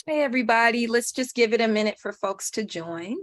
Hey, everybody, let's just give it a minute for folks to join.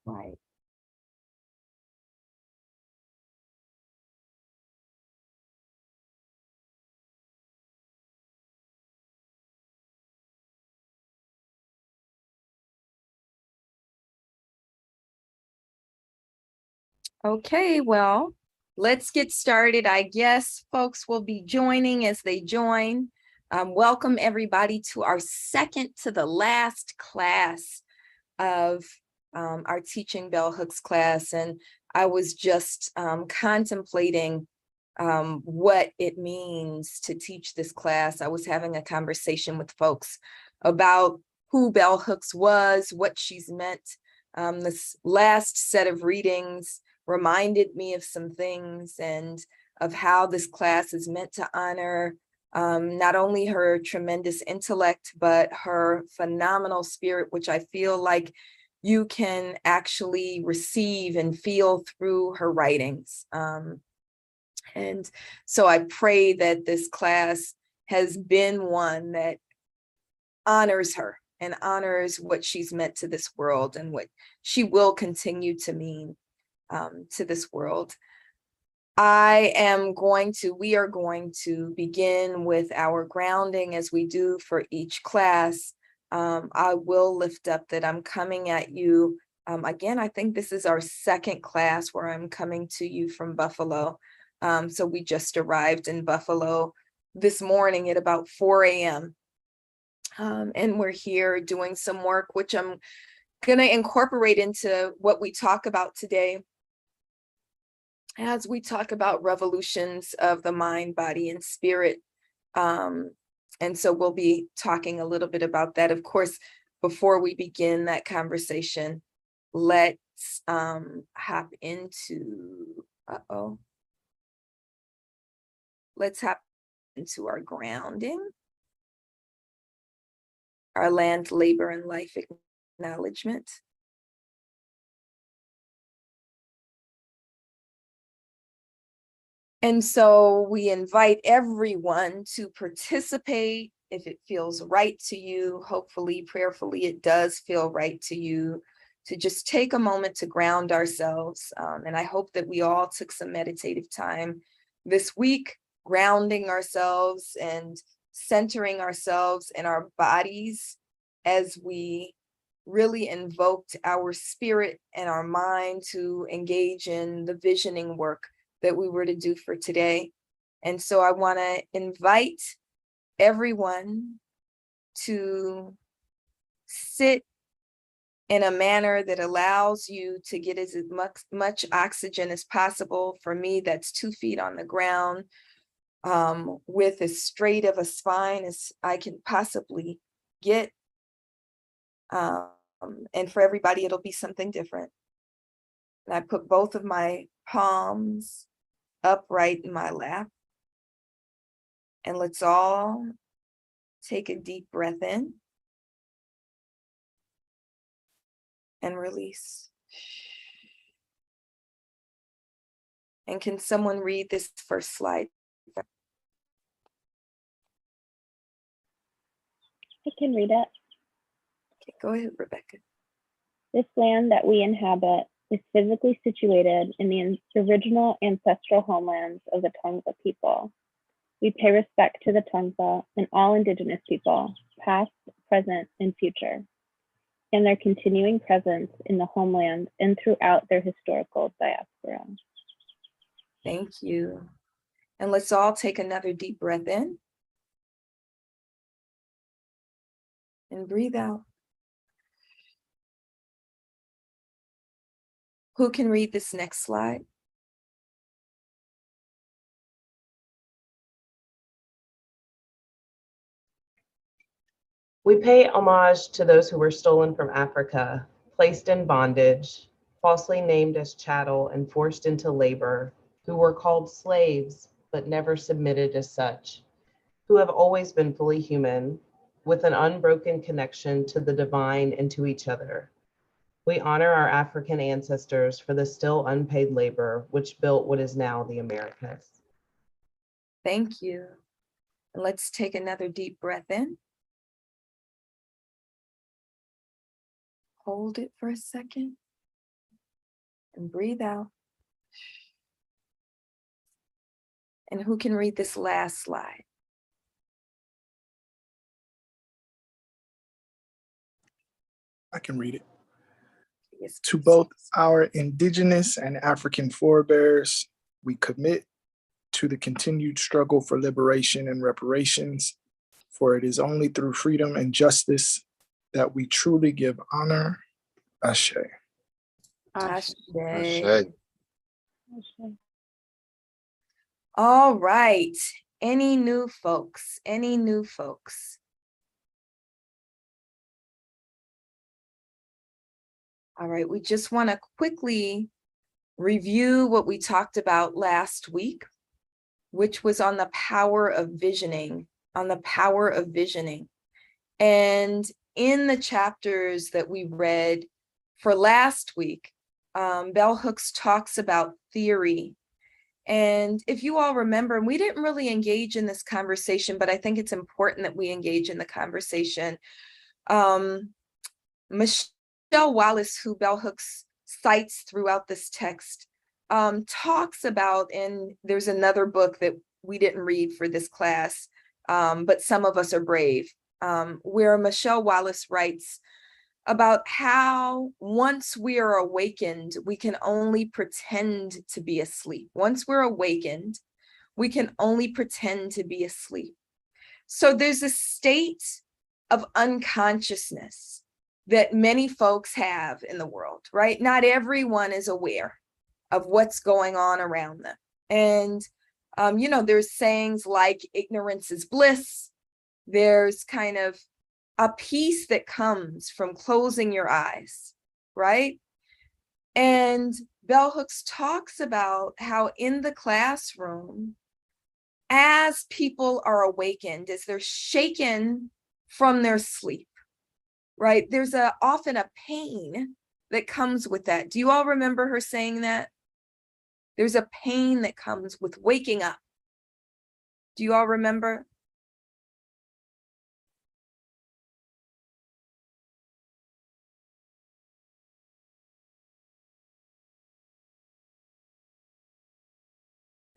Right. Okay, well, let's get started. I guess folks will be joining as they join. Welcome everybody to our second to the last class of our Teaching Bell Hooks class. And I was just contemplating what it means to teach this class. I was having a conversation with folks about who Bell Hooks was, what she's meant. This last set of readings reminded me of some things and of how this class is meant to honor not only her tremendous intellect, but her phenomenal spirit, which I feel like you can actually receive and feel through her writings. And so I pray that this class has been one that honors her and honors what she's meant to this world and what she will continue to mean to this world. We are going to begin with our grounding as we do for each class. I will lift up that I'm coming at you. Again, I think this is our second class where I'm coming to you from Buffalo. So we just arrived in Buffalo this morning at about 4 a.m. And we're here doing some work, which I'm going to incorporate into what we talk about today as we talk about revolutions of the mind, body, and spirit. And so we'll be talking a little bit about that. Of course, before we begin that conversation, let's hop into, let's hop into our grounding, our land, labor, and life acknowledgement. And so we invite everyone to participate if it feels right to you. Hopefully, prayerfully, it does feel right to you to just take a moment to ground ourselves. And I hope that we all took some meditative time this week, grounding ourselves and centering ourselves in our bodies as we really invoked our spirit and our mind to engage in the visioning work that we were to do for today. And so I want to invite everyone to sit in a manner that allows you to get as much oxygen as possible. For me, that's 2 feet on the ground, with as straight of a spine as I can possibly get. And for everybody, it'll be something different. And I put both of my palms upright in my lap. And let's all take a deep breath in and release. And can someone read this first slide? I can read it. Okay, go ahead, Rebecca. This land that we inhabit is physically situated in the original ancestral homelands of the Tongva people. We pay respect to the Tongva and all Indigenous people, past, present, and future, and their continuing presence in the homeland and throughout their historical diaspora. Thank you. And let's all take another deep breath in and breathe out. Who can read this next slide? We pay homage to those who were stolen from Africa, placed in bondage, falsely named as chattel and forced into labor, who were called slaves but never submitted as such, who have always been fully human, with an unbroken connection to the divine and to each other. We honor our African ancestors for the still unpaid labor which built what is now the Americas. Thank you. And let's take another deep breath in. Hold it for a second and breathe out. And who can read this last slide? I can read it. Yes, To please. both our Indigenous and African forebears, we commit to the continued struggle for liberation and reparations, for it is only through freedom and justice that we truly give honor. Ashe. Ashe. Ashe. All right. Any new folks? Any new folks? All right, we just want to quickly review what we talked about last week, which was on the power of visioning, And in the chapters that we read for last week, Bell Hooks talks about theory. And if you all remember, we didn't really engage in this conversation, but I think it's important that we engage in the conversation. Michelle Wallace, who Bell Hooks cites throughout this text, talks about, and there's another book that we didn't read for this class, but Some of Us Are Brave, where Michelle Wallace writes about how once we are awakened, we can only pretend to be asleep. Once we're awakened, we can only pretend to be asleep. So there's a state of unconsciousness that many folks have in the world, right? Not everyone is aware of what's going on around them. And, there's sayings like ignorance is bliss. There's kind of a peace that comes from closing your eyes, right? And Bell Hooks talks about how in the classroom, as people are awakened, as they're shaken from their sleep, right? There's often a pain that comes with that. Do you all remember her saying that? There's a pain that comes with waking up. Do you all remember?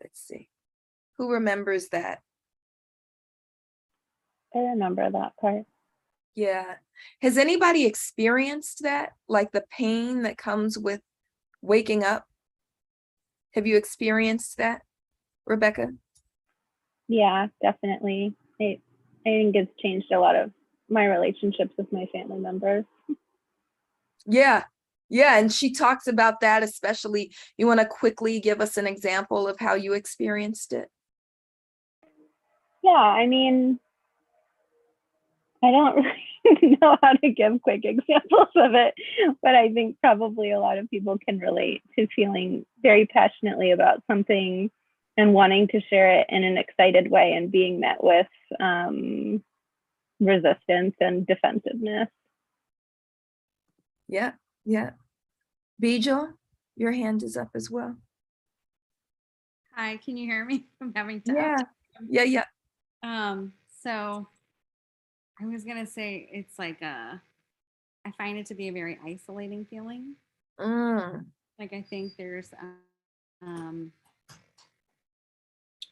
Let's see. Who remembers that? I remember that part. Yeah. Has anybody experienced that? Like the pain that comes with waking up? Have you experienced that, Rebecca? Yeah, definitely. I think it's changed a lot of my relationships with my family members. Yeah. Yeah. And she talks about that, especially. You want to quickly give us an example of how you experienced it? Yeah, I mean, I don't really know how to give quick examples of it, but I think probably a lot of people can relate to feeling very passionately about something and wanting to share it in an excited way and being met with resistance and defensiveness. Yeah. Yeah. Bijal, your hand is up as well. Hi, can you hear me? I'm having to. Yeah. Yeah. Yeah. So I was gonna say it's like I find it to be a very isolating feeling. Like I think there's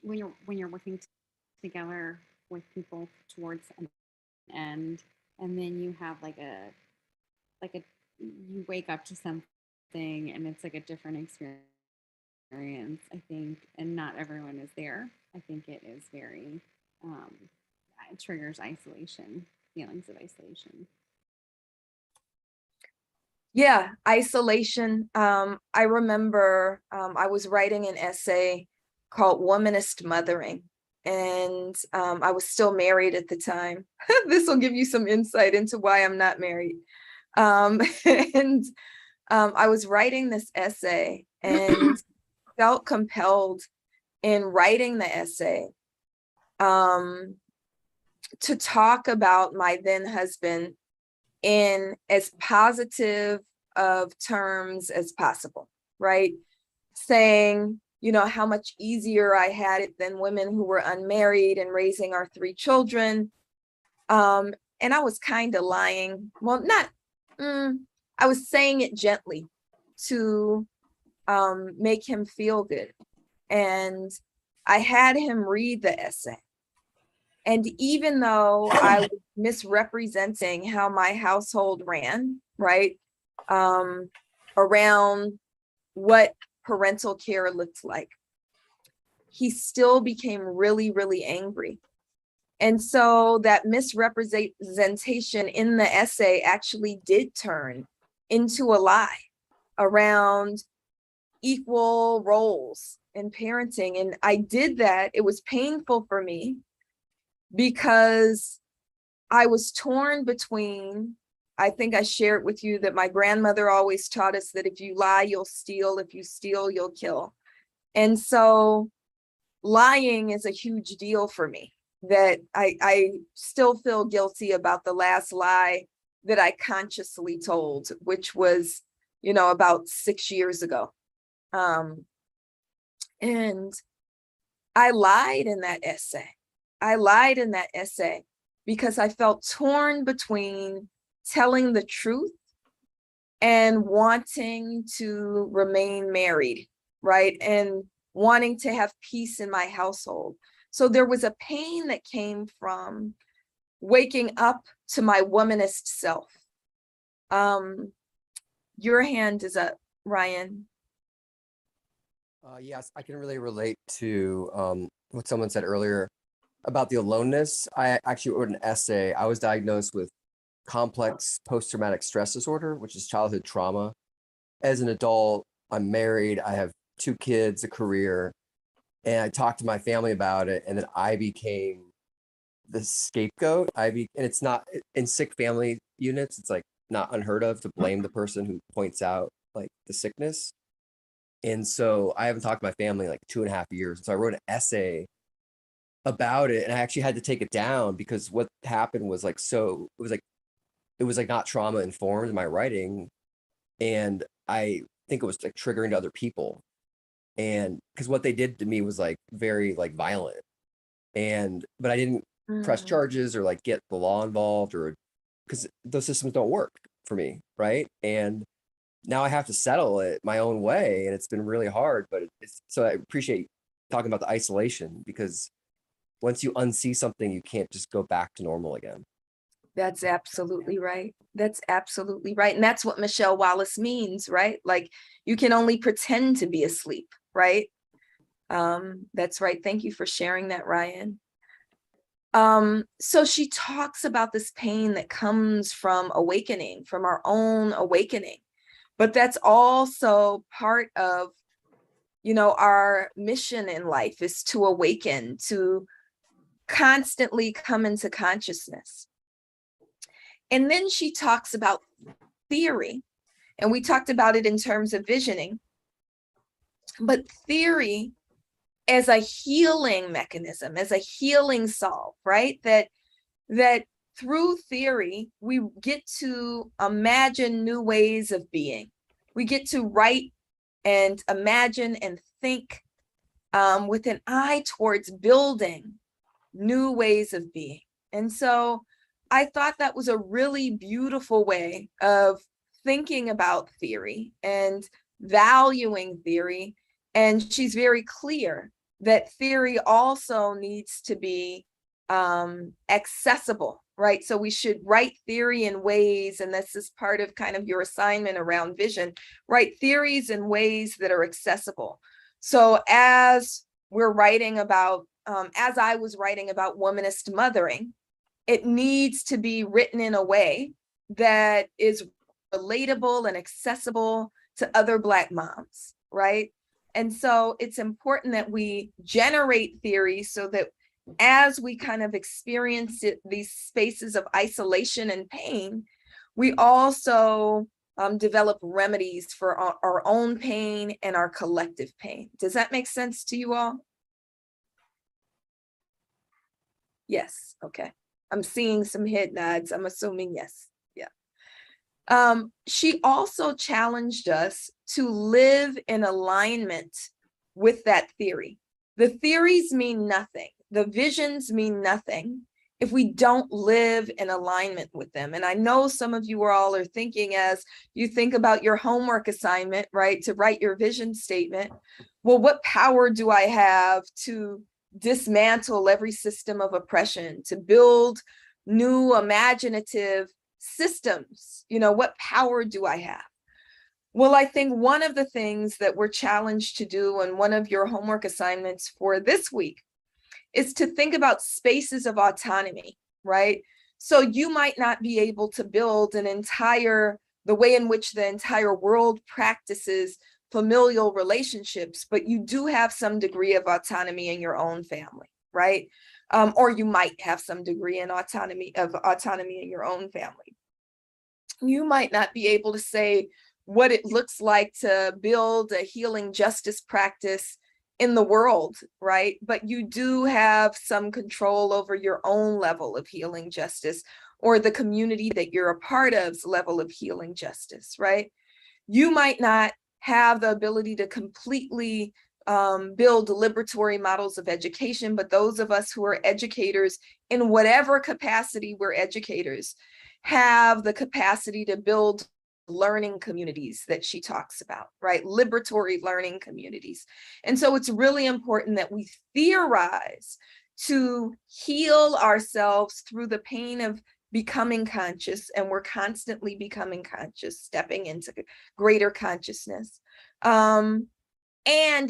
when you're working together with people towards an end, and then you have like a you wake up to something and it's like a different experience, I think, and not everyone is there. I think it is very it triggers isolation, feelings of isolation. Yeah, isolation. I remember I was writing an essay called Womanist Mothering, and I was still married at the time. This will give you some insight into why I'm not married. And I was writing this essay and felt compelled in writing the essay to talk about my then husband in as positive of terms as possible, right? Saying, you know, how much easier I had it than women who were unmarried and raising our 3 children. And I was kind of lying. Well, not, I was saying it gently to make him feel good. And I had him read the essay. And even though I was misrepresenting how my household ran, right, around what parental care looked like, he still became really, really angry. And so that misrepresentation in the essay actually did turn into a lie around equal roles in parenting. And I did that. It was painful for me because I was torn between, I think I shared with you that my grandmother always taught us that if you lie, you'll steal. If you steal, you'll kill. And so lying is a huge deal for me, that I still feel guilty about the last lie that I consciously told, which was, you know, about 6 years ago. And I lied in that essay. I lied in that essay because I felt torn between telling the truth and wanting to remain married, right? And wanting to have peace in my household. So there was a pain that came from waking up to my womanist self. Your hand is up, Ryan. Yes, I can really relate to what someone said earlier about the aloneness. I actually wrote an essay. I was diagnosed with complex post-traumatic stress disorder, which is childhood trauma. As an adult, I'm married. I have 2 kids, a career, and I talked to my family about it. And then I became the scapegoat. And it's not in sick family units. It's like not unheard of to blame the person who points out like the sickness. And so I haven't talked to my family in like 2.5 years. So I wrote an essay about it, and I actually had to take it down because what happened was like, so it was like not trauma informed in my writing. And I think it was like triggering to other people. And because what they did to me was like very like violent. But I didn't press charges or like get the law involved, or because those systems don't work for me. Right. And now I have to settle it my own way, and it's been really hard, but so I appreciate talking about the isolation, because once you unsee something, you can't just go back to normal again. That's absolutely right. That's absolutely right. And that's what Michelle Wallace means, right? Like you can only pretend to be asleep, right? That's right. Thank you for sharing that, Ryan. So she talks about this pain that comes from awakening, from our own awakening, but that's also part of, you know, our mission in life is to awaken, to constantly come into consciousness. And then she talks about theory, and we talked about it in terms of visioning, but theory as a healing mechanism, as a healing solve, right? That through theory, we get to imagine new ways of being. We get to write and imagine and think with an eye towards building new ways of being. And so I thought that was a really beautiful way of thinking about theory and valuing theory. And she's very clear that theory also needs to be accessible, right? So we should write theory in ways, and this is part of kind of your assignment around vision, write theories in ways that are accessible. So as we're writing about, as I was writing about womanist mothering, it needs to be written in a way that is relatable and accessible to other Black moms, right? And so it's important that we generate theory so that as we kind of experience these spaces of isolation and pain, we also develop remedies for our own pain and our collective pain. Does that make sense to you all? Yes, okay. I'm seeing some head nods. I'm assuming yes, yeah. She also challenged us to live in alignment with that theory. The theories mean nothing. The visions mean nothing if we don't live in alignment with them. And I know some of you all are thinking, as you think about your homework assignment, right, to write your vision statement, well, what power do I have to dismantle every system of oppression, to build new imaginative systems? You know, what power do I have? Well, I think one of the things that we're challenged to do, and one of your homework assignments for this week, is to think about spaces of autonomy, right? So you might not be able to build the way in which the entire world practices familial relationships, but you do have some degree of autonomy in your own family, right? Or you might have some degree in autonomy in your own family. You might not be able to say what it looks like to build a healing justice practice in the world, right? But you do have some control over your own level of healing justice, or the community that you're a part of's level of healing justice, right? You might not have the ability to completely build liberatory models of education, but those of us who are educators, in whatever capacity we're educators, have the capacity to build learning communities that she talks about, right? Liberatory learning communities. And so it's really important that we theorize to heal ourselves through the pain of becoming conscious, and we're constantly becoming conscious, stepping into greater consciousness. And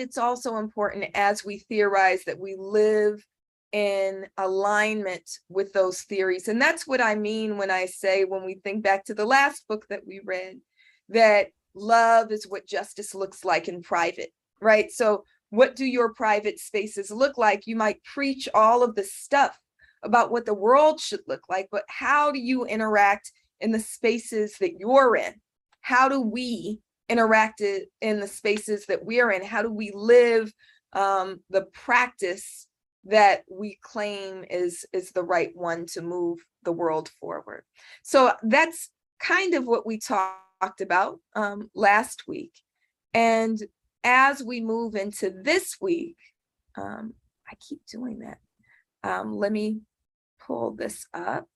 it's also important as we theorize that we live in alignment with those theories. And that's what I mean when I say, when we think back to the last book that we read, that love is what justice looks like in private, right? So what do your private spaces look like? You might preach all of the stuff about what the world should look like, but how do you interact in the spaces that you're in? How do we interact in the spaces that we're in? How do we live the practice that we claim is the right one to move the world forward? So that's kind of what we talked about last week. And as we move into this week, I keep doing that. Let me pull this up.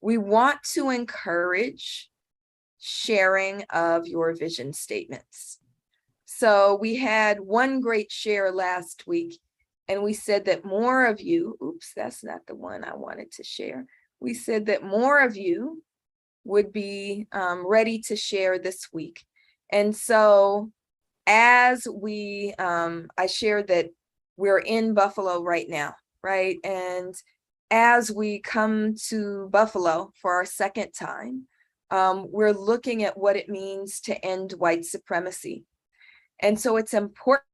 We want to encourage sharing of your vision statements. So we had one great share last week, and we said that more of you, oops, that's not the one I wanted to share. We said that more of you would be ready to share this week. And so as we, I shared that we're in Buffalo right now, right? And as we come to Buffalo for our second time, we're looking at what it means to end white supremacy. And so it's important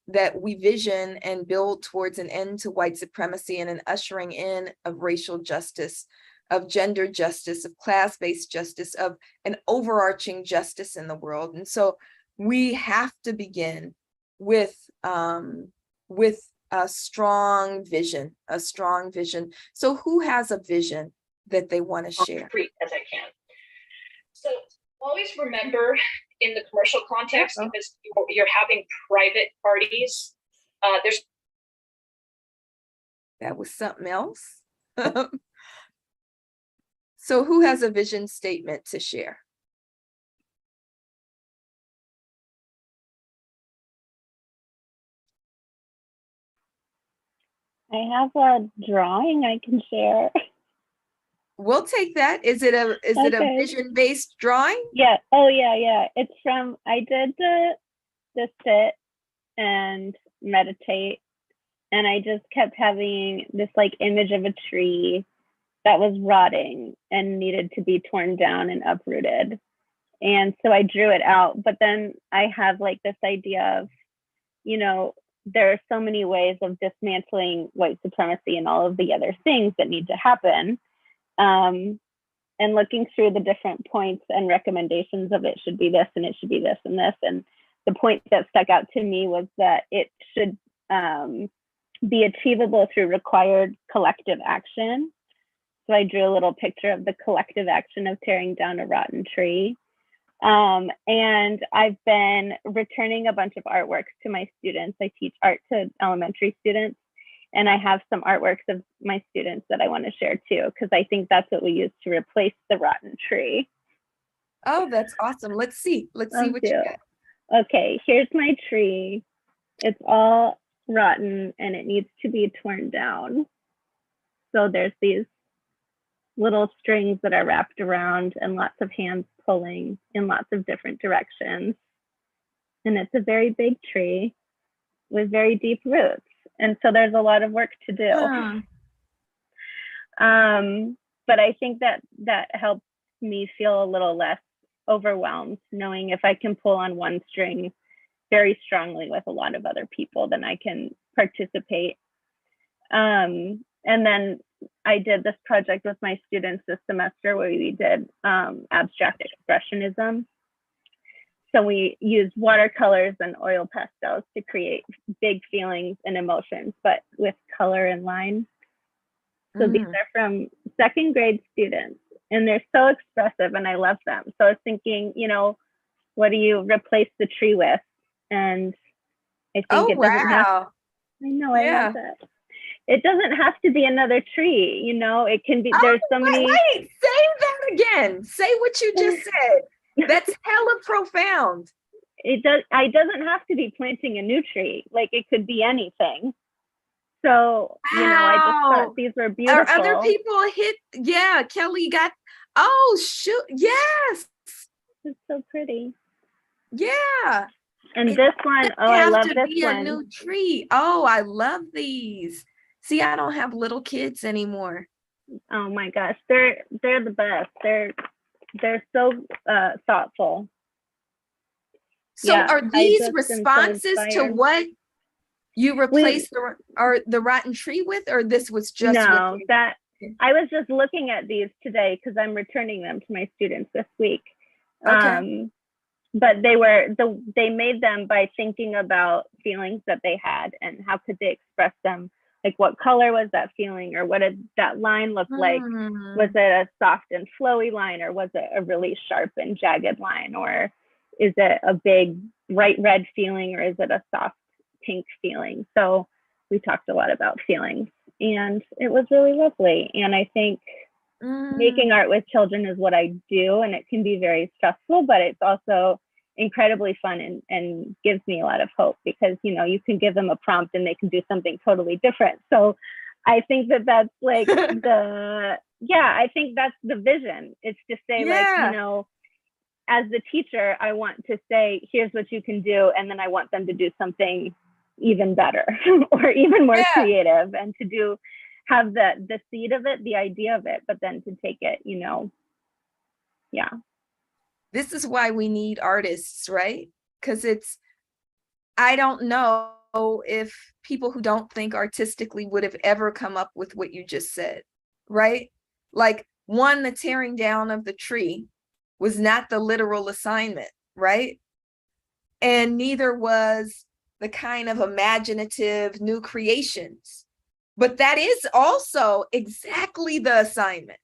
that we vision and build towards an end to white supremacy and an ushering in of racial justice, of gender justice, of class-based justice, of an overarching justice in the world. And so we have to begin with a strong vision, So who has a vision that they want to share? As I can. So always remember in the commercial context, because you're having private parties, there's. That was something else. So who has a vision statement to share? I have a drawing I can share. We'll take that. Is it a vision-based drawing? Yeah. Oh yeah. It's from, I did the sit and meditate, and I just kept having this like image of a tree that was rotting and needed to be torn down and uprooted. And so I drew it out, but then I have like this idea of, there are so many ways of dismantling white supremacy and all of the other things that need to happen. And looking through the different points and recommendations of it should be this and it should be this and this. And the point that stuck out to me was that it should be achievable through required collective action. So I drew a little picture of the collective action of tearing down a rotten tree. And I've been returning a bunch of artworks to my students. I teach art to elementary students, and I have some artworks of my students that I want to share too, because I think that's what we use to replace the rotten tree. Oh, that's awesome. Let's see what you got. Okay, here's my tree. It's all rotten and it needs to be torn down. So there's these little strings that are wrapped around and lots of hands pulling in lots of different directions. And it's a very big tree with very deep roots. And so there's a lot of work to do. But I think that helps me feel a little less overwhelmed, knowing if I can pull on one string very strongly with a lot of other people, then I can participate. And then I did this project with my students this semester where we did abstract expressionism. So we used watercolors and oil pastels to create big feelings and emotions, but with color and line. So these are from second grade students, and they're so expressive and I love them. So I was thinking, what do you replace the tree with? And I think it doesn't have, I know, I love that. It doesn't have to be another tree, it can be, there's so many. Wait, say that again. Say what you just said. That's hella profound. It doesn't have to be planting a new tree. Like it could be anything. So, I just thought these were beautiful. Are other people Kelly got, shoot. Yes. It's so pretty. Yeah. And this one, I love this one. A new tree. Oh, I love these. See, I don't have little kids anymore. Oh my gosh, they're the best. They're so thoughtful. So are these responses to what you replaced the rotten tree with, or this was just that I was just looking at these today because I'm returning them to my students this week. Okay. But they made them by thinking about feelings that they had and how could they express them. Like what color was that feeling, or what did that line look like? Was it a soft and flowy line, or was it a really sharp and jagged line, or is it a big bright red feeling, or is it a soft pink feeling? So we talked a lot about feelings, and it was really lovely. And I think making art with children is what I do, and it can be very stressful, but it's also incredibly fun and gives me a lot of hope, because you can give them a prompt and they can do something totally different. So I think that that's like the yeah, I think that's the vision. It's to say, like, you know, as the teacher, I want to say, here's what you can do. And then I want them to do something even better or even more creative, and to have the seed of it, the idea of it, but then to take it, you know. Yeah. This is why we need artists, right? Because I don't know if people who don't think artistically would have ever come up with what you just said, right? Like, one, the tearing down of the tree was not the literal assignment, right? And neither was the kind of imaginative new creations. But that is also exactly the assignment.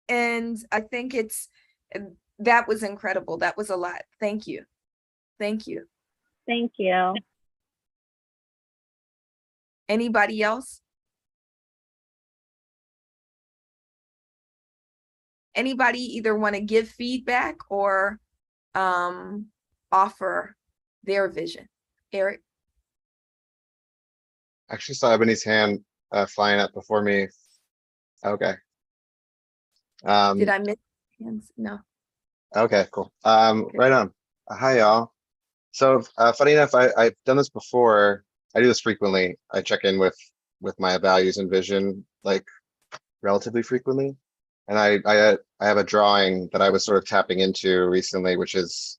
And I think that was incredible. That was a lot. Thank you. Thank you. Thank you. Anybody else? Anybody either want to give feedback or offer their vision? Eric? Actually saw Ebony's hand flying up before me. Okay. Did I miss hands? No. Okay, cool. Right on. Hi, y'all. So funny enough, I've done this before. I do this frequently. I check in with my values and vision, like, relatively frequently. And I have a drawing that I was sort of tapping into recently, which is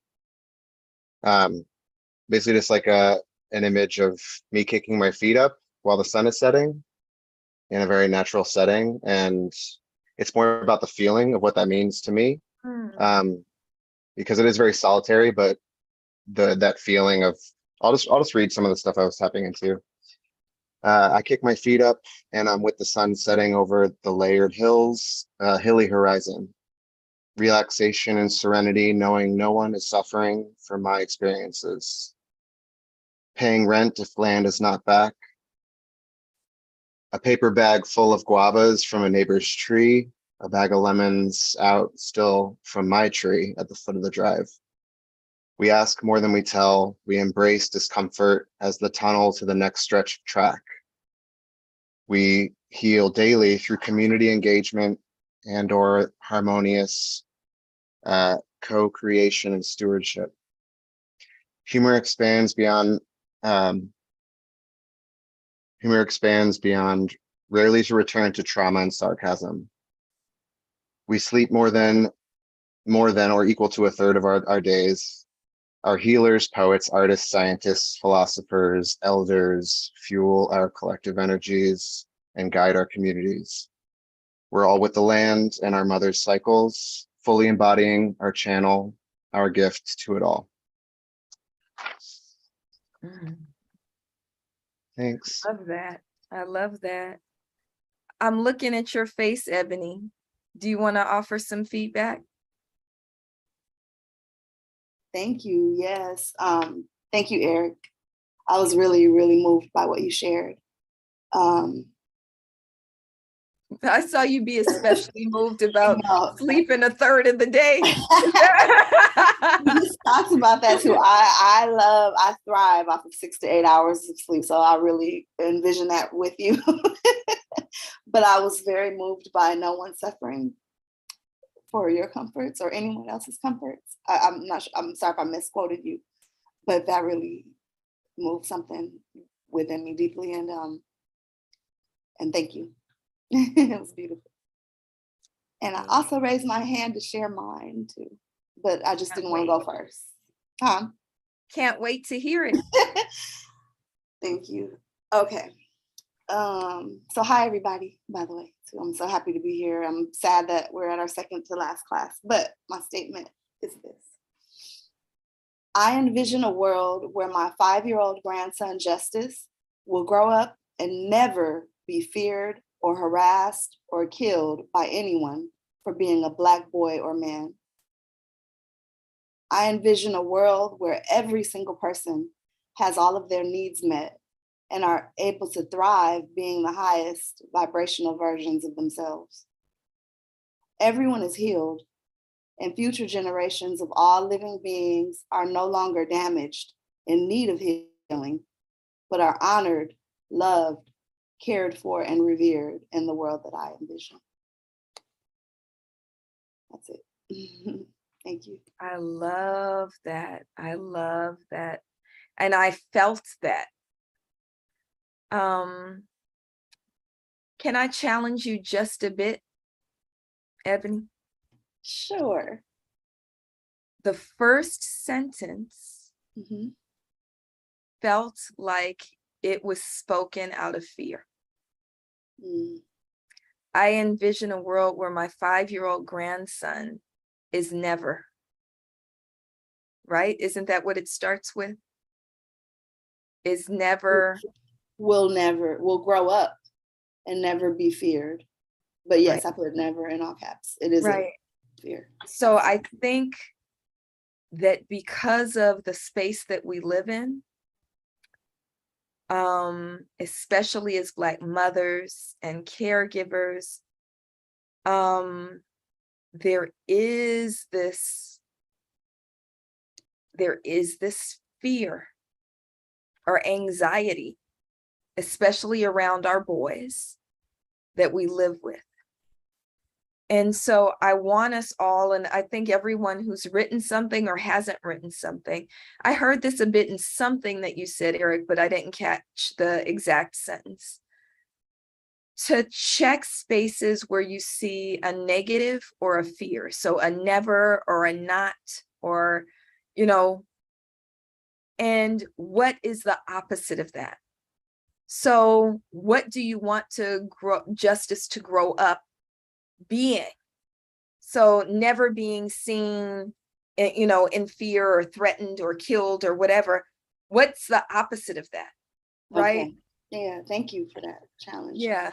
basically just like an image of me kicking my feet up while the sun is setting in a very natural setting. And it's more about the feeling of what that means to me. Because it is very solitary, but that feeling of, I'll just read some of the stuff I was tapping into. I kick my feet up and I'm with the sun setting over the layered hills, hilly horizon. Relaxation and serenity, knowing no one is suffering from my experiences. Paying rent if land is not back. A paper bag full of guavas from a neighbor's tree. A bag of lemons out still from my tree at the foot of the drive. We ask more than we tell. We embrace discomfort as the tunnel to the next stretch of track. We heal daily through community engagement and/or harmonious co-creation and stewardship. Humor expands beyond rarely to return to trauma and sarcasm. We sleep more than or equal to a third of our days. Our healers, poets, artists, scientists, philosophers, elders fuel our collective energies and guide our communities. We're all with the land and our mother's cycles, fully embodying our channel, our gift to it all. Thanks. Love that. I love that. I'm looking at your face, Ebony. Do you want to offer some feedback? Thank you. Yes. Thank you, Eric. I was really, really moved by what you shared. I saw you be especially moved about sleeping a third of the day. We just talked about that too. I thrive off of 6 to 8 hours of sleep. So I really envision that with you. But I was very moved by no one suffering for your comforts or anyone else's comforts. I'm not sure, I'm sorry if I misquoted you, but that really moved something within me deeply. And thank you. It was beautiful. And I also raised my hand to share mine too, but I just didn't want to go first. Can't wait to hear it. Thank you. Okay. So hi everybody, by the way. So I'm so happy to be here. I'm sad that we're at our second to last class, but my statement is this. I envision a world where my 5-year-old grandson, Justice, will grow up and never be feared or harassed or killed by anyone for being a Black boy or man. I envision a world where every single person has all of their needs met and are able to thrive being the highest vibrational versions of themselves. Everyone is healed, and future generations of all living beings are no longer damaged, in need of healing, but are honored, loved, cared for, and revered in the world that I envision. That's it. Thank you. I love that. I love that. And I felt that. Can I challenge you just a bit, Ebony? Sure. The first sentence felt like it was spoken out of fear. I envision a world where my 5-year-old grandson is never, right? Isn't that what it starts with? Is never. Will grow up and never be feared. But yes, Right. I put never in all caps. It is Right. a fear. So I think that because of the space that we live in, especially as Black mothers and caregivers, there is this fear or anxiety, especially around our boys that we live with. And so I want us all, and I think everyone who's written something or hasn't written something, I heard this a bit in something that you said, Eric, but I didn't catch the exact sentence. To check spaces where you see a negative or a fear. So a never or a not, or, and what is the opposite of that? So what do you want to grow, justice to grow up being? So never being seen, in fear or threatened or killed or whatever. What's the opposite of that? Right? Okay. Yeah, thank you for that challenge. Yeah.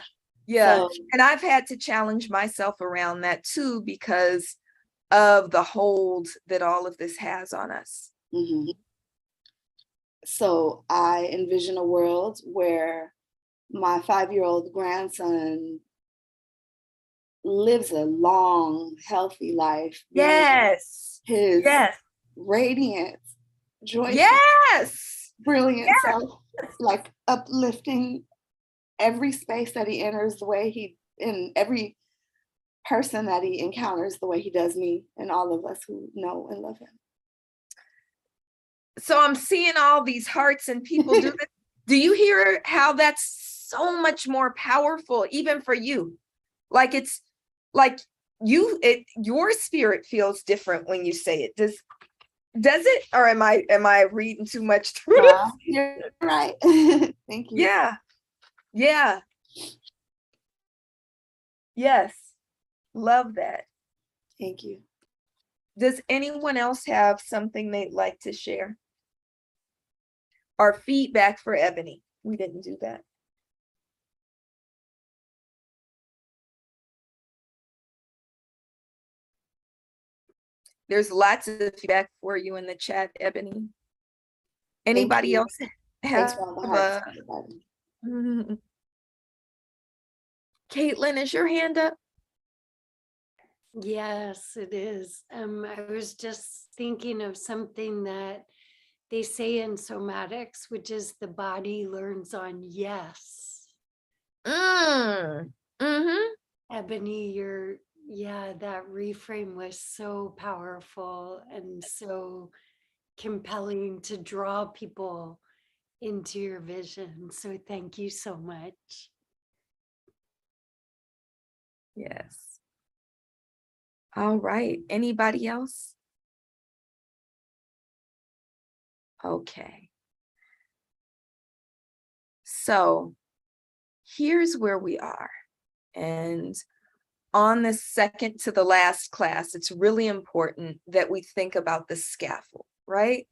So, And I've had to challenge myself around that too, because of the hold that all of this has on us. So I envision a world where my 5-year-old grandson lives a long, healthy life. Yes. His Yes. radiant, joyful, yes, brilliant self, like uplifting every space that he enters, the way in every person that he encounters, the way he does me and all of us who know and love him. So I'm seeing all these hearts and people do this. Do you hear how that's so much more powerful, even for you? Like it's like your spirit feels different when you say it. Does it? Or am I reading too much through this? You're right. Thank you. Yeah. Yeah. Yes. Love that. Thank you. Does anyone else have something they'd like to share? Or feedback for Ebony? We didn't do that. There's lots of feedback for you in the chat, Ebony. Anybody else have Caitlin, is your hand up? Yes, it is. I was just thinking of something that they say in somatics, which is the body learns on yes. Ebony, that reframe was so powerful and so compelling to draw people into your vision. So thank you so much. Yes. All right. Anybody else? Okay. So here's where we are. And on the second to the last class, it's really important that we think about the scaffold, right?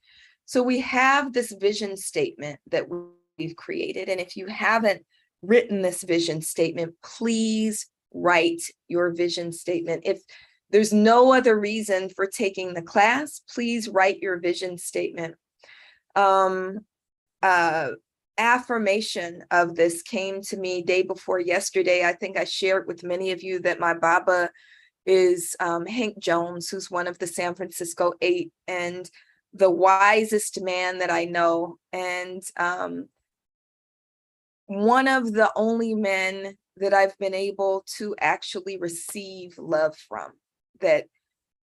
So we have this vision statement that we've created. And if you haven't written this vision statement, please write your vision statement. If there's no other reason for taking the class, please write your vision statement. Affirmation of this came to me day before yesterday. I think I shared with many of you that my Baba is Hank Jones, who's one of the San Francisco 8 and the wisest man that I know. And one of the only men that I've been able to actually receive love from, that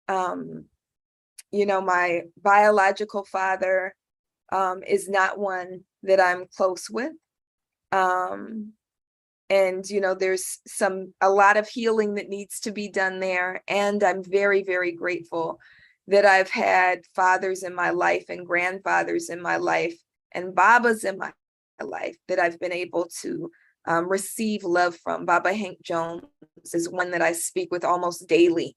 You know, my biological father is not one that I'm close with. And, you know, there's a lot of healing that needs to be done there. And I'm very, very grateful that I've had fathers in my life and grandfathers in my life and Babas in my life that I've been able to receive love from. Baba Hank Jones is one that I speak with almost daily.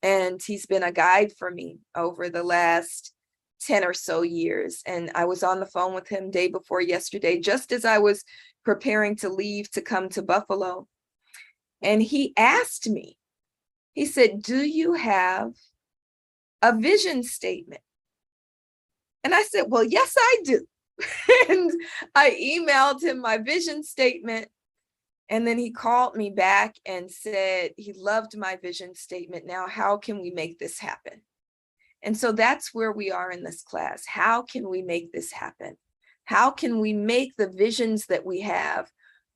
And he's been a guide for me over the last 10 or so years. And I was on the phone with him day before yesterday, just as I was preparing to leave to come to Buffalo. And he asked me, he said, do you have a vision statement? And I said, well, yes, I do. And I emailed him my vision statement. And then he called me back and said he loved my vision statement. Now, how can we make this happen? And so that's where we are in this class. How can we make this happen? How can we make the visions that we have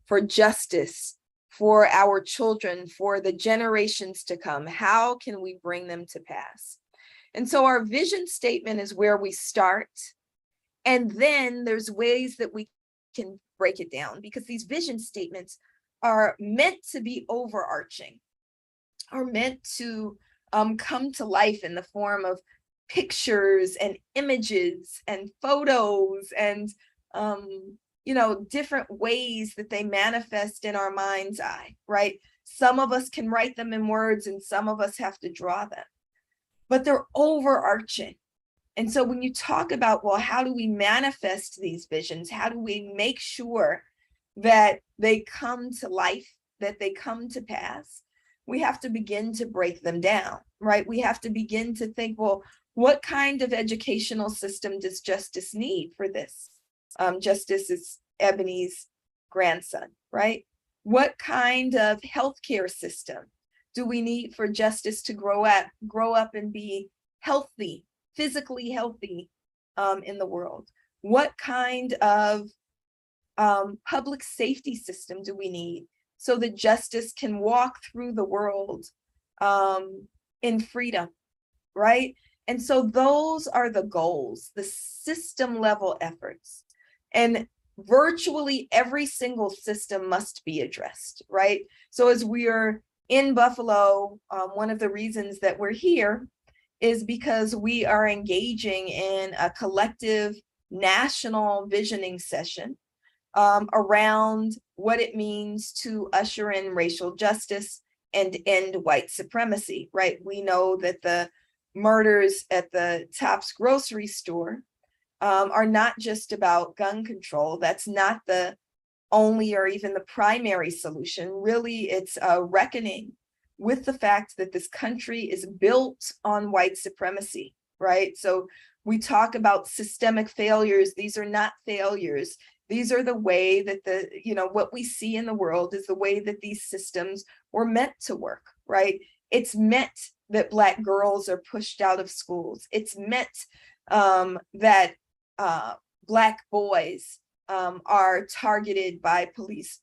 for justice, for our children, for the generations to come? How can we bring them to pass? And so our vision statement is where we start. And then there's ways that we can break it down, because these vision statements are meant to be overarching, are meant to come to life in the form of pictures and images and photos and you know, different ways that they manifest in our mind's eye, right? Some of us can write them in words and some of us have to draw them, but they're overarching. And so when you talk about, well, how do we manifest these visions? How do we make sure that they come to life, that they come to pass? We have to begin to break them down, right? We have to begin to think, well, what kind of educational system does Justice need for this? Justice is Ebony's grandson, right? What kind of healthcare system do we need for Justice to grow up and be healthy, physically healthy in the world? What kind of public safety system do we need so that Justice can walk through the world in freedom, right? And so those are the goals, the system level efforts. And virtually every single system must be addressed, right? So as we are in Buffalo, one of the reasons that we're here is because we are engaging in a collective national visioning session around what it means to usher in racial justice and end white supremacy, right? We know that the murders at the Tops grocery store are not just about gun control. That's not the only or even the primary solution. Really, it's a reckoning with the fact that this country is built on white supremacy, right? So we talk about systemic failures. These are not failures. These are the way that what we see in the world is the way that these systems were meant to work, right? It's meant that Black girls are pushed out of schools. It's meant that Black boys are targeted by police.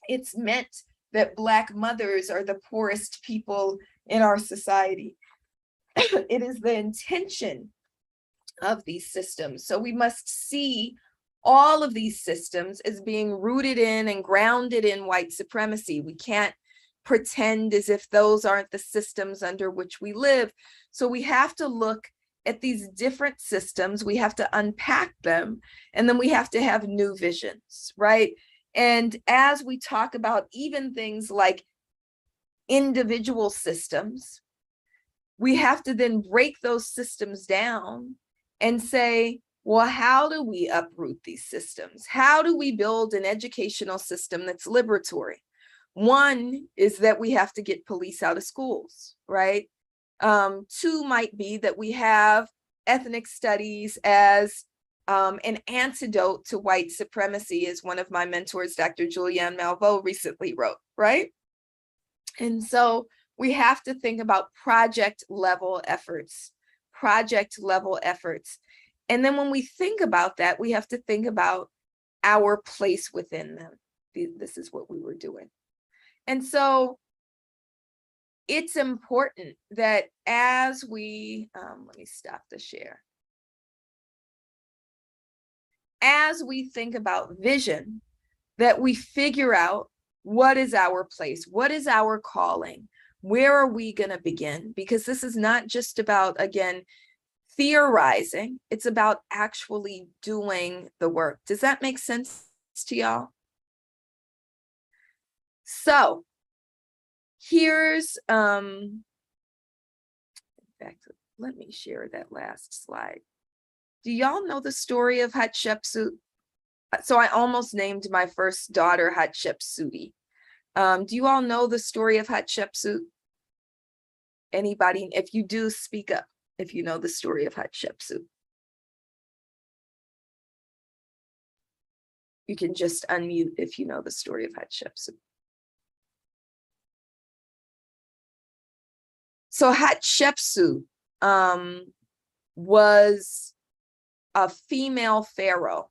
It's meant that Black mothers are the poorest people in our society. It is the intention of these systems. So we must see all of these systems as being rooted in and grounded in white supremacy. We can't pretend as if those aren't the systems under which we live. So we have to look at these different systems, we have to unpack them, and then we have to have new visions, right? And as we talk about even things like individual systems, we have to then break those systems down and say, well, how do we uproot these systems? How do we build an educational system that's liberatory? One is that we have to get police out of schools, right? Two might be that we have ethnic studies as an antidote to white supremacy, as one of my mentors, Dr. Julianne Malveaux, recently wrote, right? And so we have to think about project level efforts. And then when we think about that, we have to think about our place within them. This is what we were doing. And so it's important that as we, let me stop the share. As we think about vision, that we figure out what is our place, what is our calling, where are we going to begin? Because this is not just about, again, theorizing, it's about actually doing the work. Does that make sense to y'all? So here's, in fact, let me share that last slide. Do y'all know the story of Hatshepsut? So I almost named my first daughter Hatshepsuti. Do you all know the story of Hatshepsut? Anybody? If you do, speak up if you know the story of Hatshepsut. You can just unmute if you know the story of Hatshepsut. So Hatshepsut was a female pharaoh,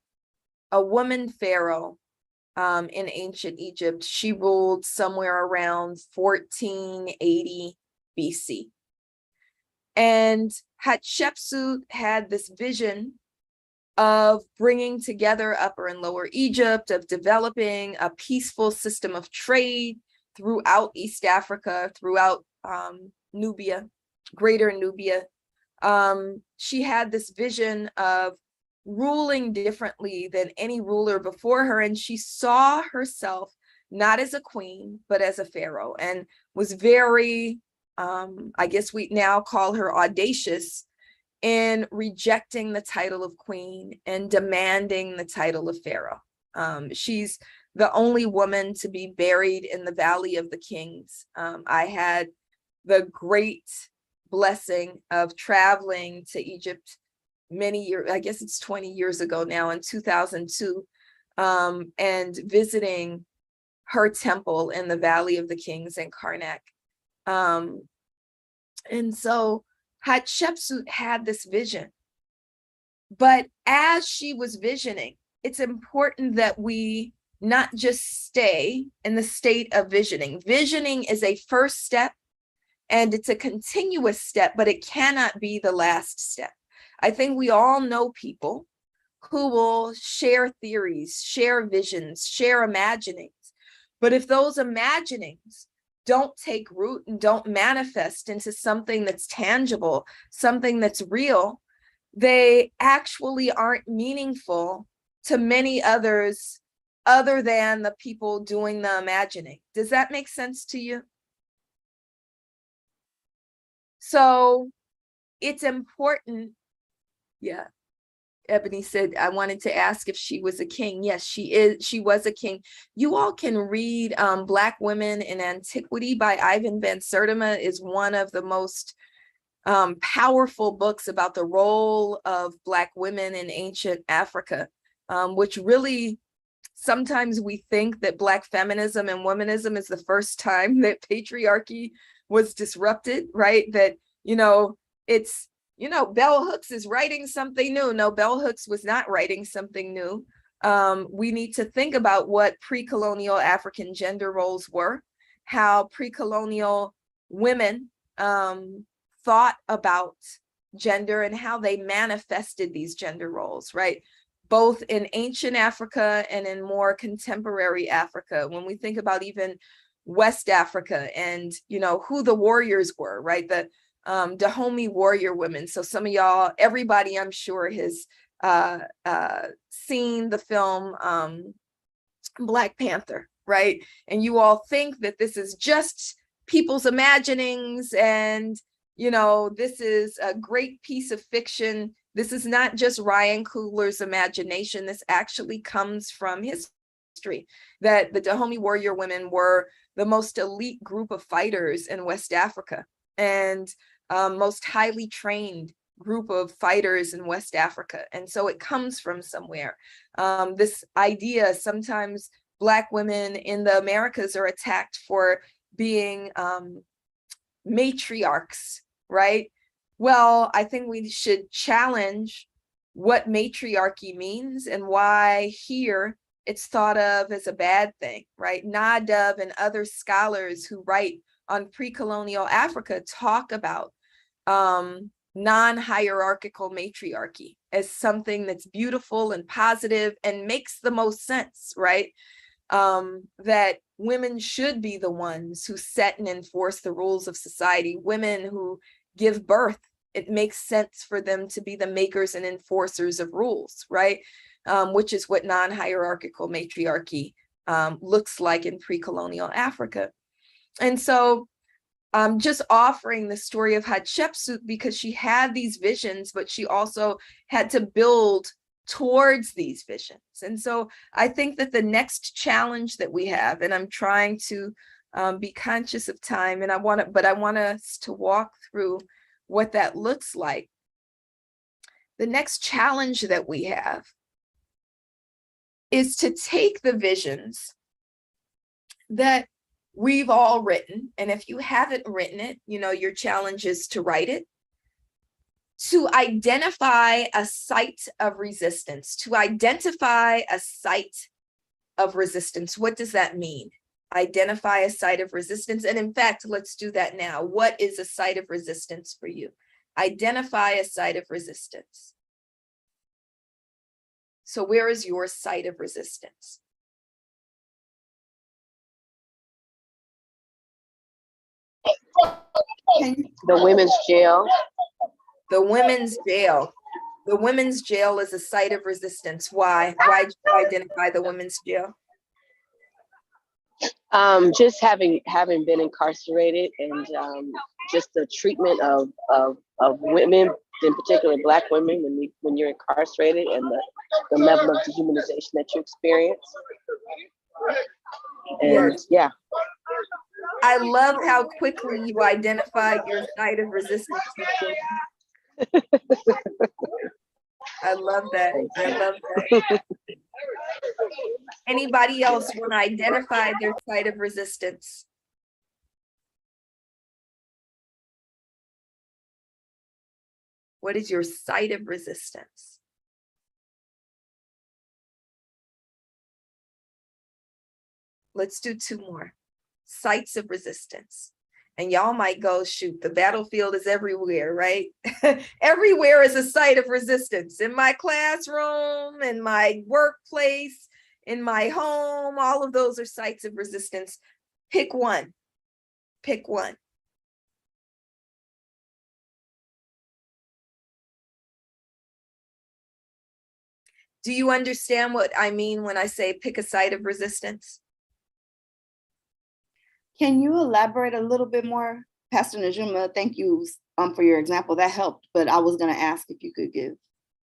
a woman pharaoh in ancient Egypt. She ruled somewhere around 1480 BC. And Hatshepsut had this vision of bringing together Upper and Lower Egypt, of developing a peaceful system of trade throughout East Africa, throughout Nubia, Greater Nubia. She had this vision of ruling differently than any ruler before her, and she saw herself not as a queen, but as a pharaoh, and was very, I guess we now call her audacious in rejecting the title of queen and demanding the title of pharaoh. She's the only woman to be buried in the Valley of the Kings. I had the great blessing of traveling to Egypt many years, I guess it's 20 years ago now, in 2002, and visiting her temple in the Valley of the Kings in Karnak. And so Hatshepsut had this vision. But as she was visioning, it's important that we not just stay in the state of visioning. Visioning is a first step, and it's a continuous step, but it cannot be the last step. I think we all know people who will share theories, share visions, share imaginings. But if those imaginings don't take root and don't manifest into something that's tangible, something that's real, they actually aren't meaningful to many others other than the people doing the imagining. Does that make sense to you? So it's important. Yeah. Ebony said, I wanted to ask if she was a king. Yes, she is. She was a king. You all can read Black Women in Antiquity by Ivan Van Sertima. Is one of the most powerful books about the role of Black women in ancient Africa, which really, sometimes we think that Black feminism and womanism is the first time that patriarchy was disrupted, right? That, it's, Bell Hooks is writing something new. No, Bell Hooks was not writing something new. We need to think about what pre-colonial African gender roles were, how pre-colonial women thought about gender and how they manifested these gender roles, right? Both in ancient Africa and in more contemporary Africa. When we think about even West Africa and, who the warriors were, right? The Dahomey warrior women. So some of y'all, everybody I'm sure has seen the film Black Panther, right? And you all think that this is just people's imaginings and, this is a great piece of fiction. This is not just Ryan Coogler's imagination. This actually comes from history, that the Dahomey warrior women were the most elite group of fighters in West Africa and most highly trained group of fighters in West Africa. And so it comes from somewhere. This idea, sometimes Black women in the Americas are attacked for being matriarchs, right? Well, I think we should challenge what matriarchy means and why here it's thought of as a bad thing, right? Nadab and other scholars who write on pre-colonial Africa talk about non-hierarchical matriarchy as something that's beautiful and positive and makes the most sense, right? That women should be the ones who set and enforce the rules of society. Women who give birth, it makes sense for them to be the makers and enforcers of rules, right? Which is what non-hierarchical matriarchy looks like in pre-colonial Africa. And so just offering the story of Hatshepsut because she had these visions, but she also had to build towards these visions. And so I think that the next challenge that we have, and I'm trying to be conscious of time, and I want us to walk through what that looks like. The next challenge that we have is to take the visions that we've all written, and if you haven't written it, you know, your challenge is to write it, to identify a site of resistance, What does that mean? Identify a site of resistance. And in fact, let's do that now. What is a site of resistance for you? Identify a site of resistance. So where is your site of resistance? The women's jail. The women's jail. The women's jail is a site of resistance. Why? Why did you identify the women's jail? Just having been incarcerated, and just the treatment of women, in particular Black women, when you're incarcerated, and the level of dehumanization that you experience. And yeah. I love how quickly you identified your site of resistance. I love that. I love that. Anybody else want to identify their site of resistance? What is your site of resistance? Let's do two more. Sites of resistance. And y'all might go, shoot, the battlefield is everywhere, right? Everywhere is a site of resistance. In my classroom, in my workplace, in my home, all of those are sites of resistance. Pick one. Pick one. Do you understand what I mean when I say pick a site of resistance? Can you elaborate a little bit more, Pastor Najuma? Thank you for your example. That helped, but I was going to ask if you could give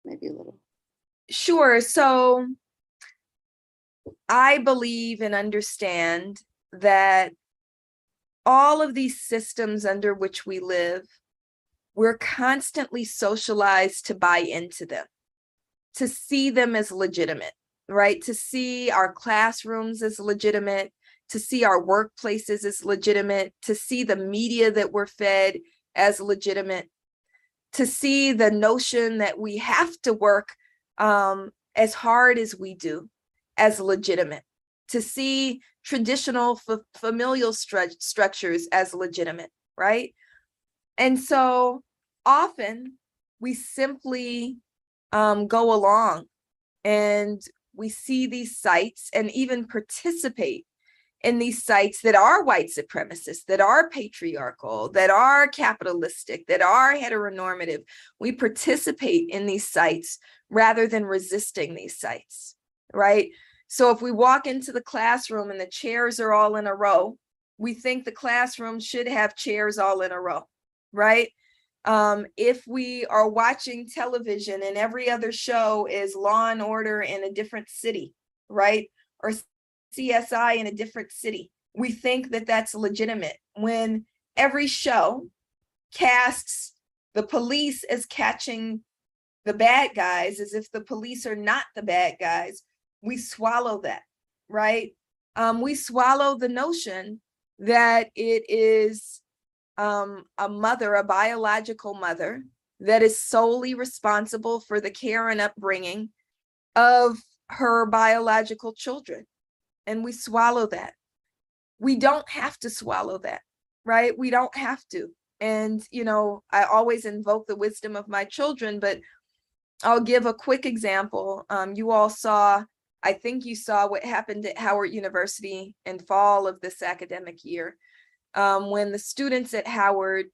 maybe a little. Sure. So I believe and understand that all of these systems under which we live, we're constantly socialized to buy into them, to see them as legitimate, right? To see our classrooms as legitimate, to see our workplaces as legitimate, to see the media that we're fed as legitimate, to see the notion that we have to work as hard as we do as legitimate, to see traditional familial structures as legitimate, right? And so often we simply go along and we see these sites and even participate in these sites that are white supremacist, that are patriarchal, that are capitalistic, that are heteronormative. We participate in these sites rather than resisting these sites, right? So if we walk into the classroom and the chairs are all in a row, we think the classroom should have chairs all in a row, right? If we are watching television and every other show is Law and Order in a different city, right? Or CSI in a different city, we think that that's legitimate when every show casts the police as catching the bad guys as if the police are not the bad guys. We swallow that, right? We swallow the notion that it is a mother, a biological mother, that is solely responsible for the care and upbringing of her biological children. And we swallow that. We don't have to swallow that. right? We don't have to. And, you know, I always invoke the wisdom of my children, but I'll give a quick example. You all saw, I think you saw what happened at Howard University in fall of this academic year, when the students at Howard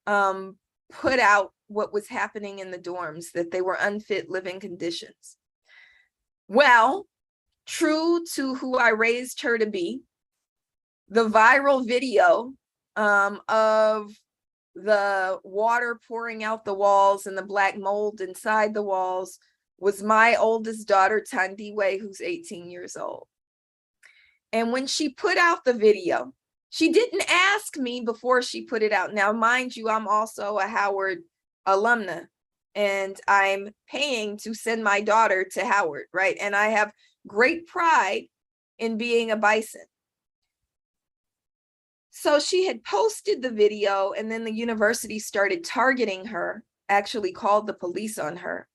put out what was happening in the dorms, that they were unfit living conditions. Well, true to who I raised her to be, the viral video of the water pouring out the walls and the black mold inside the walls was my oldest daughter, Tandiwe, who's 18 years old. And when she put out the video, she didn't ask me before she put it out. Now, mind you, I'm also a Howard alumna, and I'm paying to send my daughter to Howard, right? And I have great pride in being a Bison. So she had posted the video, and then the university started targeting her, actually called the police on her,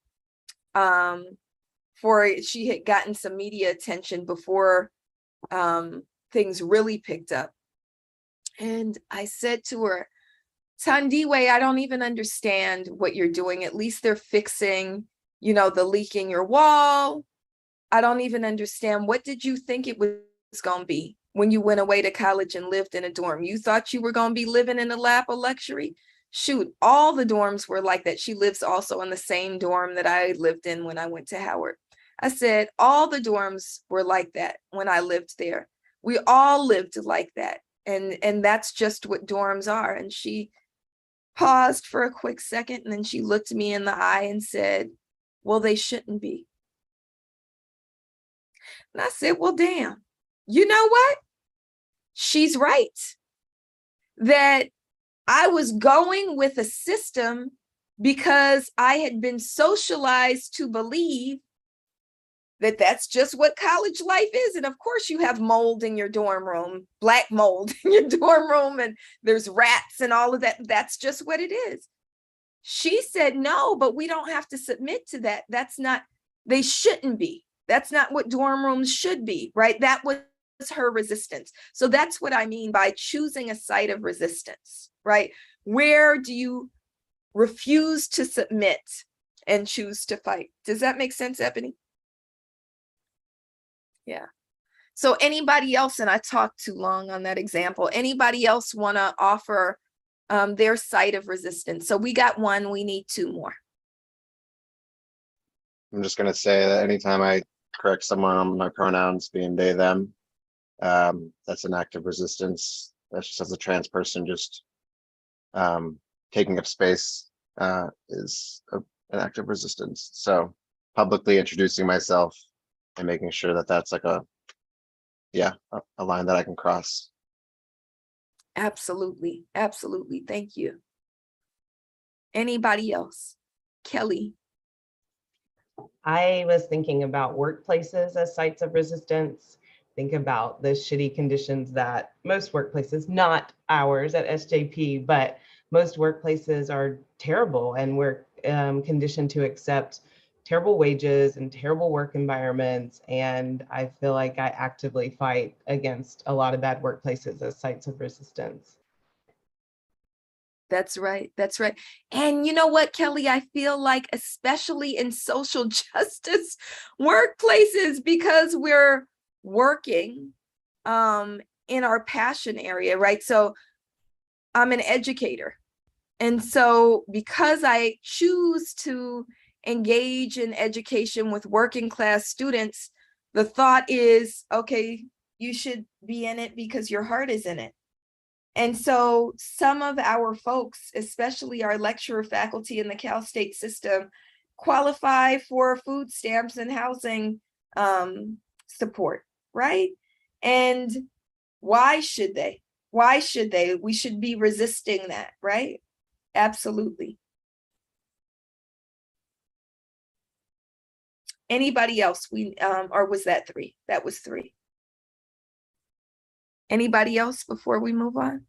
for she had gotten some media attention before things really picked up. And I said to her, Tandiwe, I don't even understand what you're doing. At least they're fixing, you know, the leak in your wall. I don't even understand. What did you think it was going to be when you went away to college and lived in a dorm? You thought you were going to be living in a lap of luxury? Shoot, all the dorms were like that. She lives also in the same dorm that I lived in when I went to Howard. I said, all the dorms were like that when I lived there. We all lived like that. And that's just what dorms are. And she paused for a quick second, and then she looked me in the eye and said, well, they shouldn't be. And I said, well, damn, you know what? She's right. That I was going with a system because I had been socialized to believe that that's just what college life is. And of course you have mold in your dorm room, black mold in your dorm room, and there's rats and all of that. That's just what it is. She said, no, but we don't have to submit to that. That's not, they shouldn't be. That's not what dorm rooms should be, right? That was her resistance. So that's what I mean by choosing a site of resistance, right? Where do you refuse to submit and choose to fight? Does that make sense, Ebony? Yeah. So anybody else, and I talked too long on that example, anybody else want to offer their site of resistance? So we got one, we need two more. I'm just gonna say that anytime I correct someone on my pronouns being they, them, that's an act of resistance. That's just as a trans person, just taking up space is an act of resistance. So publicly introducing myself and making sure that that's like a line that I can cross. Absolutely. Absolutely. Thank you. Anybody else? Kelly. I was thinking about workplaces as sites of resistance. Think about the shitty conditions that most workplaces, not ours at SJP, but most workplaces are terrible, and we're conditioned to accept terrible wages and terrible work environments. And I feel like I actively fight against a lot of bad workplaces as sites of resistance. That's right. That's right. And you know what, Kelly, I feel like especially in social justice workplaces, because we're working in our passion area, right? So I'm an educator. And so because I choose to engage in education with working class students, the thought is, okay, you should be in it because your heart is in it. And so some of our folks, especially our lecturer faculty in the Cal State system, qualify for food stamps and housing support, right? And why should they? Why should they? We should be resisting that, right? Absolutely. Anybody else? Or was that three? That was three. Anybody else before we move on?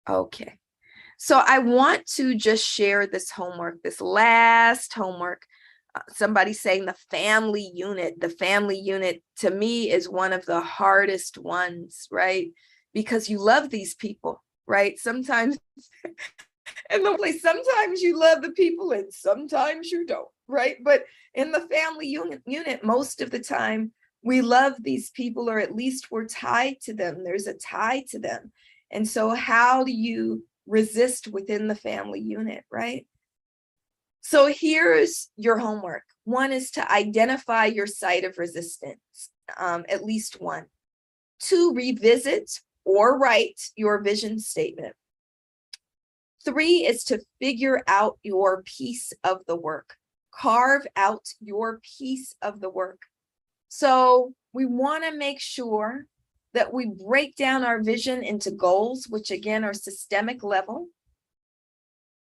Okay. So I want to just share this homework, this last homework. Somebody saying the family unit. The family unit to me is one of the hardest ones, right? because you love these people, right? Sometimes, and sometimes you love the people and sometimes you don't, right? But in the family unit, most of the time, we love these people, or at least we're tied to them. There's a tie to them. And so how do you resist within the family unit, right? So here's your homework. One is to identify your site of resistance, at least one. 2, revisit or write your vision statement. 3 is to figure out your piece of the work. Carve out your piece of the work. So we want to make sure that we break down our vision into goals, which again are systemic level,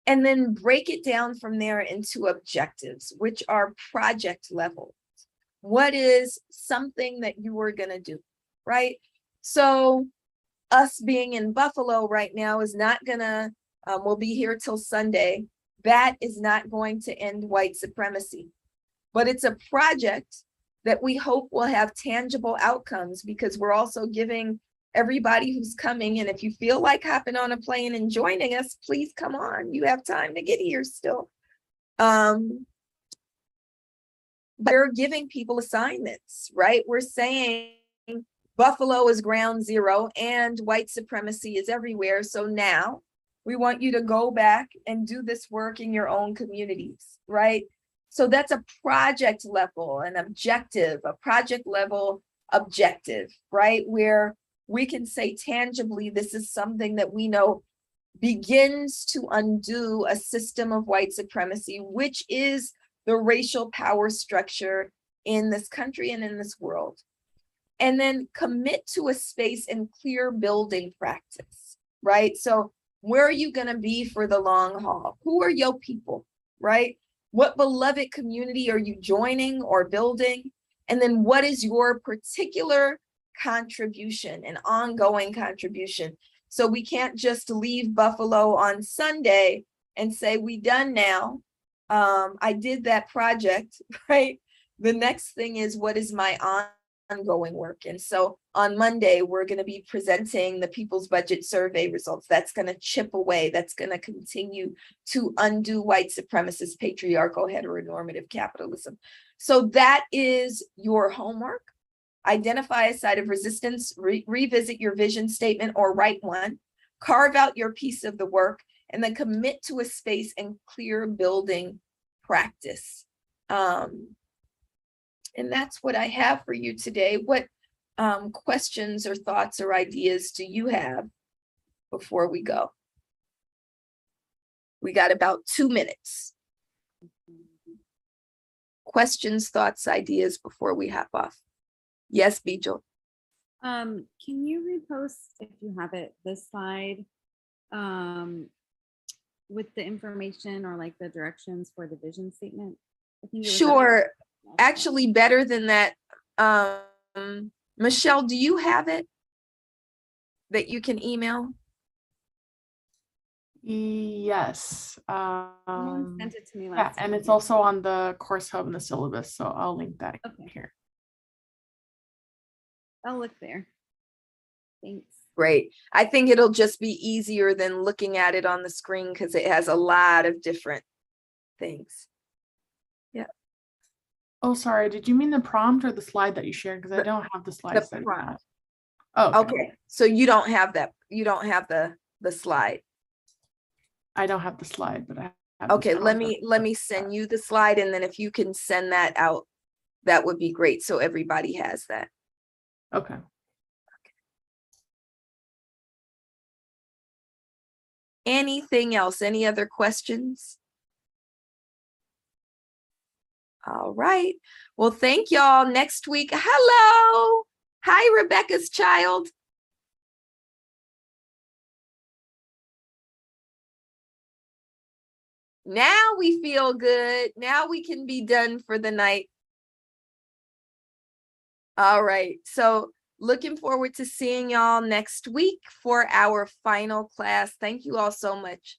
and then break it down from there into objectives, which are project level. What is something that you are going to do, right? So us being in Buffalo right now is not going to, we'll be here till Sunday. That is not going to end white supremacy, but it's a project that we hope will have tangible outcomes, because we're also giving everybody who's coming, and if you feel like hopping on a plane and joining us, please come on. You have time to get here still. But we're giving people assignments, right? We're saying Buffalo is ground zero and white supremacy is everywhere. So now we want you to go back and do this work in your own communities, right? So that's a project level, an objective, a project level objective, right? Where we can say tangibly, this is something that we know begins to undo a system of white supremacy, which is the racial power structure in this country and in this world. And then commit to a space and clear building practice, right? So where are you going to be for the long haul? Who are your people, right? What beloved community are you joining or building? And then what is your particular contribution, an ongoing contribution? So we can't just leave Buffalo on Sunday and say, we done now. I did that project, right? The next thing is, what is my ongoing work? And so on Monday, we're going to be presenting the People's Budget Survey results. That's going to chip away. That's going to continue to undo white supremacist, patriarchal, heteronormative capitalism. So that is your homework. Identify a site of resistance, revisit your vision statement or write one, carve out your piece of the work, and then commit to a space and clear building practice. And that's what I have for you today. What questions or thoughts or ideas do you have before we go? We got about 2 minutes. Questions, thoughts, ideas before we hop off. Yes, Bijal. Can you repost, if you have it, this slide with the information or like the directions for the vision statement? I think sure. Actually, better than that, Michelle, do you have it that you can email? Yes. Someone sent it to me last yeah, and it's also on the course hub and the syllabus, so I'll link that here. I'll look there. Thanks. Great. I think it'll just be easier than looking at it on the screen because it has a lot of different things. Yeah. Oh, sorry. Did you mean the prompt or the slide that you shared? Because I don't have the slides. The prompt. Oh, okay. So you don't have that. You don't have the slide. I don't have the slide, but I have. Okay. Let me send you the slide, and then if you can send that out, that would be great. So everybody has that. Okay. Anything else? Any other questions? All right. Well, thank y'all. Next week. Hello. Hi, Rebecca's child. Now we feel good. Now we can be done for the night. All right. So looking forward to seeing y'all next week for our final class. Thank you all so much.